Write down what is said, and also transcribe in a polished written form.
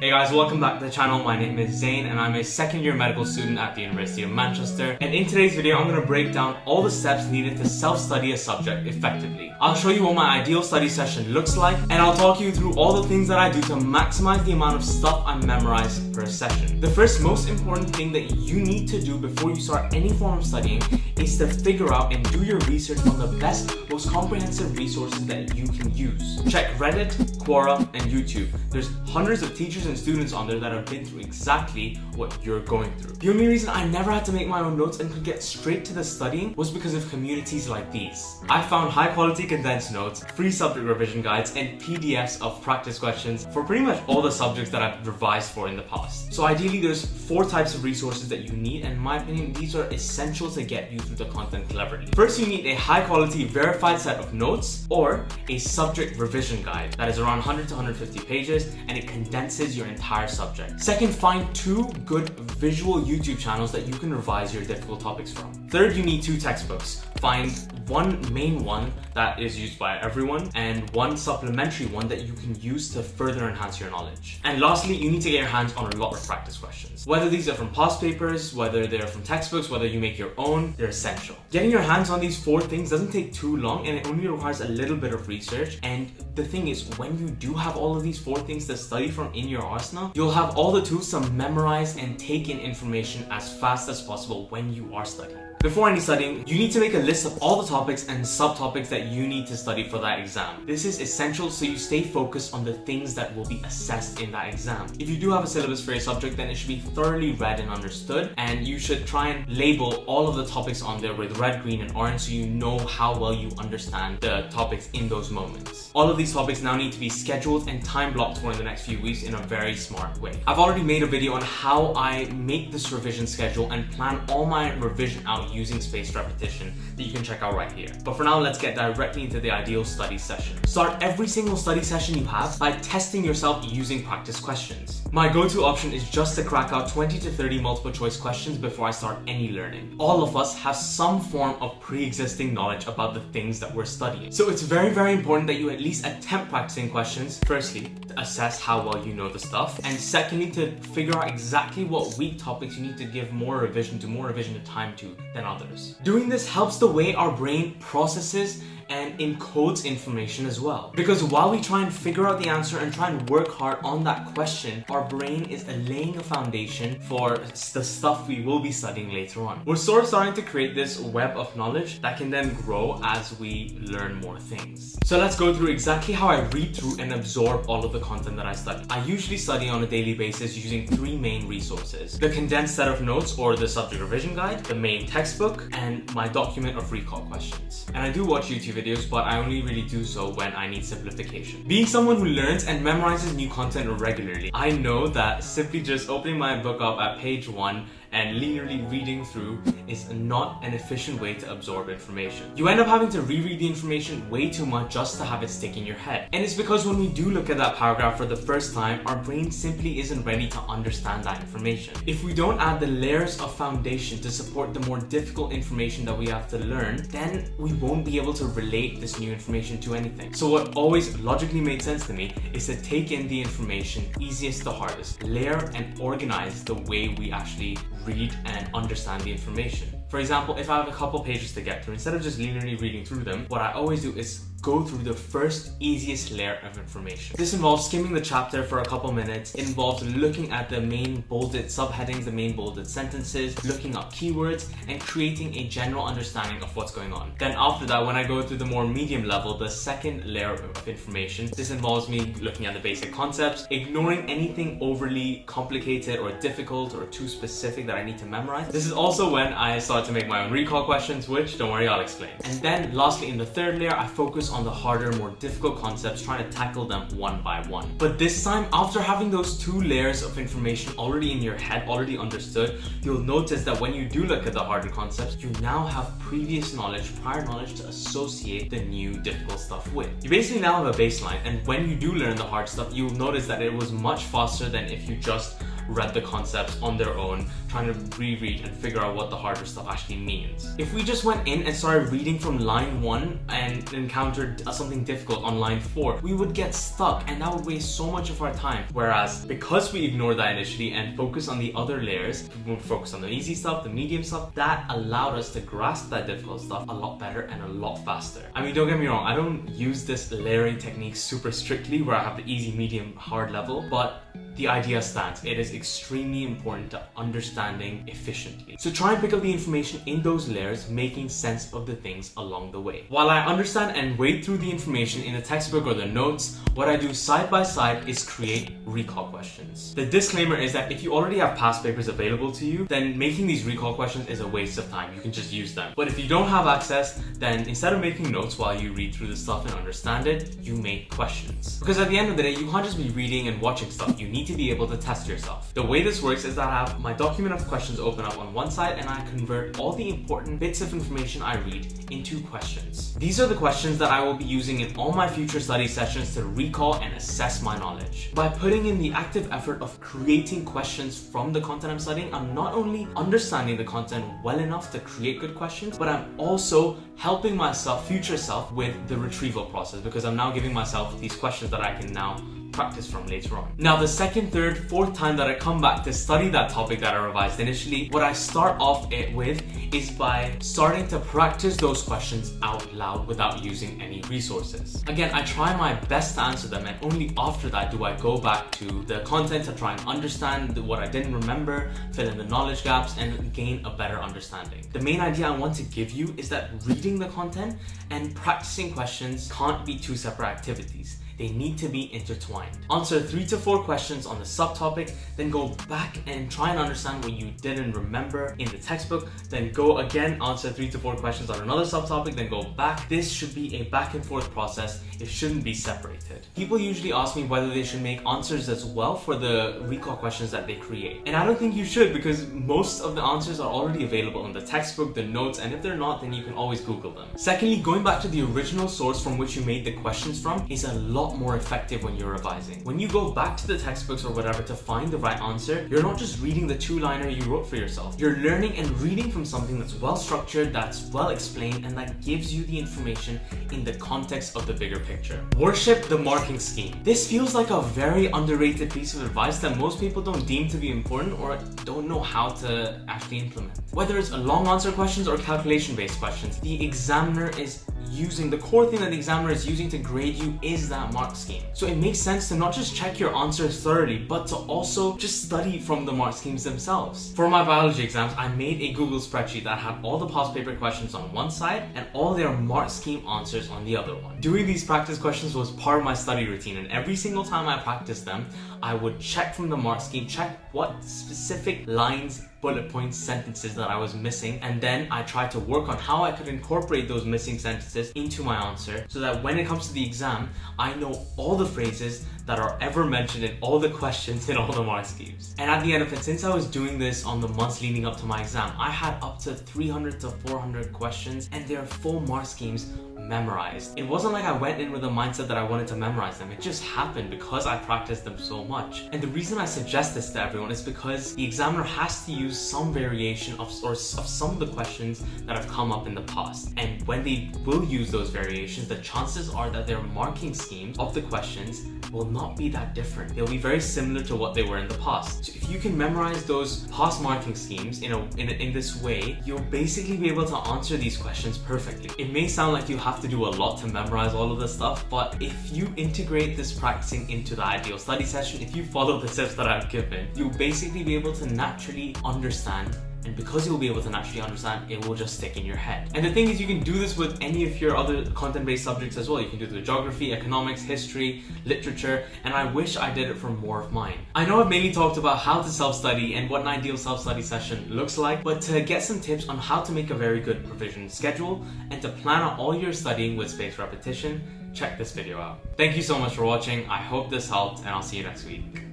Hey guys, welcome back to the channel. My name is Zain and I'm a second year medical student at the University of Manchester. And in today's video, I'm going to break down all the steps needed to self-study a subject effectively. I'll show you what my ideal study session looks like, and I'll talk you through all the things that I do to maximize the amount of stuff I memorize per session. The first most important thing that you need to do before you start any form of studying is to figure out and do your research on the best, most comprehensive resources that you can use. Check Reddit, Quora, and YouTube. There's hundreds of teachers and students on there that have been through exactly what you're going through. The only reason I never had to make my own notes and could get straight to the studying was because of communities like these. I found high quality condensed notes, free subject revision guides, and PDFs of practice questions for pretty much all the subjects that I've revised for in the past. So ideally there's 4 types of resources that you need, and in my opinion these are essential to get you through the content cleverly. First, you need a high quality verified set of notes or a subject revision guide that is around 100 to 150 pages and it condenses your entire subject. Second, find 2 good visual YouTube channels that you can revise your difficult topics from. Third, you need 2 textbooks. Find one main one that is used by everyone and one supplementary one that you can use to further enhance your knowledge. And lastly, you need to get your hands on a lot of practice questions. Whether these are from past papers, whether they're from textbooks, whether you make your own, they're essential. Getting your hands on these 4 things doesn't take too long and it only requires a little bit of research. And the thing is, when you do have all of these 4 things to study from in your arsenal, you'll have all the tools to memorize and take in information as fast as possible when you are studying. Before any studying, you need to make a list of all the topics and subtopics that you need to study for that exam. This is essential so you stay focused on the things that will be assessed in that exam. If you do have a syllabus for your subject, then it should be thoroughly read and understood, and you should try and label all of the topics on there with red, green, and orange so you know how well you understand the topics in those moments. All of these topics now need to be scheduled and time blocked for in the next few weeks in a very smart way. I've already made a video on how I make this revision schedule and plan all my revision out using spaced repetition that you can check out right here. But for now, let's get directly into the ideal study session. Start every single study session you have by testing yourself using practice questions. My go-to option is just to crack out 20 to 30 multiple choice questions before I start any learning. All of us have some form of pre-existing knowledge about the things that we're studying. So it's very, very important that you at least attempt practicing questions. Firstly, to assess how well you know the stuff. And secondly, to figure out exactly what weak topics you need to give more revision to time to than others. Doing this helps the way our brain processes and encodes information as well. Because while we try and figure out the answer and try and work hard on that question, our brain is laying a foundation for the stuff we will be studying later on. We're sort of starting to create this web of knowledge that can then grow as we learn more things. So let's go through exactly how I read through and absorb all of the content that I study. I usually study on a daily basis using 3 main resources: the condensed set of notes or the subject revision guide, the main textbook, and my document of recall questions. And I do watch YouTube videos, but I only really do so when I need simplification. Being someone who learns and memorizes new content regularly, I know that simply just opening my book up at page 1 and linearly reading through is not an efficient way to absorb information. You end up having to reread the information way too much just to have it stick in your head. And it's because when we do look at that paragraph for the first time, our brain simply isn't ready to understand that information. If we don't add the layers of foundation to support the more difficult information that we have to learn, then we won't be able to relate this new information to anything. So what always logically made sense to me is to take in the information easiest to hardest, layer and organize the way we actually read and understand the information. For example, if I have a couple pages to get through, instead of just linearly reading through them, what I always do is go through the first easiest layer of information. This involves skimming the chapter for a couple minutes. It involves looking at the main bolded subheadings, the main bolded sentences, looking up keywords, and creating a general understanding of what's going on. Then after that, when I go to the more medium level, the second layer of information, this involves me looking at the basic concepts, ignoring anything overly complicated or difficult or too specific that I need to memorize. This is also when I start to make my own recall questions, which, don't worry, I'll explain. And then lastly, in the third layer, I focus on the harder, more difficult concepts, trying to tackle them one by one. But this time, after having those 2 layers of information already in your head, already understood, you'll notice that when you do look at the harder concepts, you now have previous knowledge, prior knowledge to associate the new difficult stuff with. You basically now have a baseline, and when you do learn the hard stuff, you'll notice that it was much faster than if you just read the concepts on their own, trying to reread and figure out what the harder stuff actually means. If we just went in and started reading from line 1 and encountered something difficult on line 4, we would get stuck and that would waste so much of our time. Whereas because we ignore that initially and focus on the other layers, we would focus on the easy stuff, the medium stuff, that allowed us to grasp that difficult stuff a lot better and a lot faster. I mean, don't get me wrong, I don't use this layering technique super strictly where I have the easy, medium, hard level, but the idea stands. It is extremely important to understanding efficiently. So try and pick up the information in those layers, making sense of the things along the way. While I understand and wade through the information in the textbook or the notes, what I do side by side is create recall questions. The disclaimer is that if you already have past papers available to you, then making these recall questions is a waste of time. You can just use them. But if you don't have access, then instead of making notes while you read through the stuff and understand it, you make questions. Because at the end of the day, you can't just be reading and watching stuff. You need to be able to test yourself. The way this works is that I have my document of questions open up on one side and I convert all the important bits of information I read into questions. These are the questions that I will be using in all my future study sessions to recall and assess my knowledge. By putting in the active effort of creating questions from the content I'm studying, I'm not only understanding the content well enough to create good questions, but I'm also helping myself, future self, with the retrieval process, because I'm now giving myself these questions that I can now practice from later on. Now, the second, third, fourth time that I come back to study that topic that I revised initially, what I start off it with is by starting to practice those questions out loud without using any resources. Again, I try my best to answer them, and only after that do I go back to the content to try and understand what I didn't remember, fill in the knowledge gaps, and gain a better understanding. The main idea I want to give you is that reading the content and practicing questions can't be two separate activities. They need to be intertwined. Answer 3 to 4 questions on the subtopic, then go back and try and understand what you didn't remember in the textbook, then go again, answer 3 to 4 questions on another subtopic, then go back. This should be a back and forth process. It shouldn't be separated. People usually ask me whether they should make answers as well for the recall questions that they create. And I don't think you should, because most of the answers are already available in the textbook, the notes, and if they're not, then you can always Google them. Secondly, going back to the original source from which you made the questions from is a lot more effective when you're revising. When you go back to the textbooks or whatever to find the right answer, you're not just reading the 2-liner you wrote for yourself. You're learning and reading from something that's well structured, that's well explained, and that gives you the information in the context of the bigger picture. Worship the marking scheme. This feels like a very underrated piece of advice that most people don't deem to be important or don't know how to actually implement. Whether it's long answer questions or calculation-based questions, the examiner is using, the core thing that the examiner is using to grade you is that mark scheme. So it makes sense to not just check your answers thoroughly, but to also just study from the mark schemes themselves. For my biology exams, I made a Google spreadsheet that had all the past paper questions on one side and all their mark scheme answers on the other one. Doing these practice questions was part of my study routine, and every single time I practiced them, I would check from the mark scheme, check what specific lines, bullet points, sentences that I was missing, and then I tried to work on how I could incorporate those missing sentences into my answer so that when it comes to the exam, I know all the phrases that are ever mentioned in all the questions in all the mark schemes. And at the end of it, since I was doing this on the months leading up to my exam, I had up to 300 to 400 questions and their full mark schemes memorized. It wasn't like I went in with a mindset that I wanted to memorize them. It just happened because I practiced them so much. And the reason I suggest this to everyone is because the examiner has to use some variation of some of the questions that have come up in the past. And when they will use those variations, the chances are that their marking schemes of the questions will not be that different. They'll be very similar to what they were in the past. So if you can memorize those past marking schemes in this way, you'll basically be able to answer these questions perfectly. It may sound like you have to do a lot to memorize all of this stuff, but if you integrate this practicing into the ideal study session, if you follow the tips that I've given, you'll basically be able to naturally understand. And because you'll be able to naturally understand, it will just stick in your head. And the thing is, you can do this with any of your other content-based subjects as well. You can do it with geography, economics, history, literature, and I wish I did it for more of mine. I know I've mainly talked about how to self-study and what an ideal self-study session looks like, but to get some tips on how to make a very good provision schedule and to plan out all your studying with spaced repetition, check this video out. Thank you so much for watching. I hope this helped, and I'll see you next week.